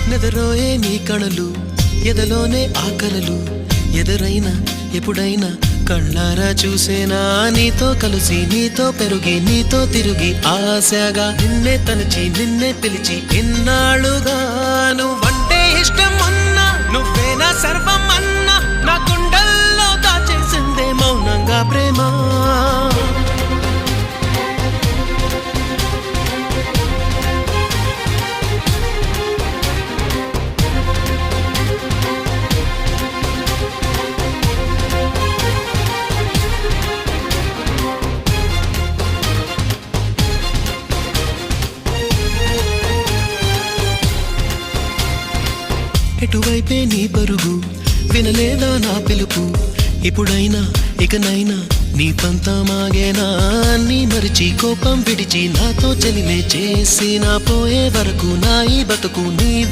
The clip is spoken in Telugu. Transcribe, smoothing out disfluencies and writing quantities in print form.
నెదరోయే నీ కణలు ఎదలోనే ఆకలలు ఎదురైనా ఎప్పుడైనా కళ్ళారా చూసేనా నీతో కలిసి నీతో పెరుగి నీతో తిరిగి ఆశగా నిన్నే తలచి నిన్నే పిలిచి ఇన్నాళ్ళుగా నువ్వంటే ఇష్టం ఉన్నా నువ్వేనా సర్వం అన్నా నా గుండెల్లో దాచేసిందే మౌనంగా ప్రేమ ఎటువైపే నీ పరుగు వినలేదా నా పిలుపు ఇప్పుడైనా ఇకనైనా నీ పంతా మాగేనా నీ మరిచి కోపం విడిచి నాతో చెలిమే చేసి నా పోయే వరకు నా ఈ బతుకు నీ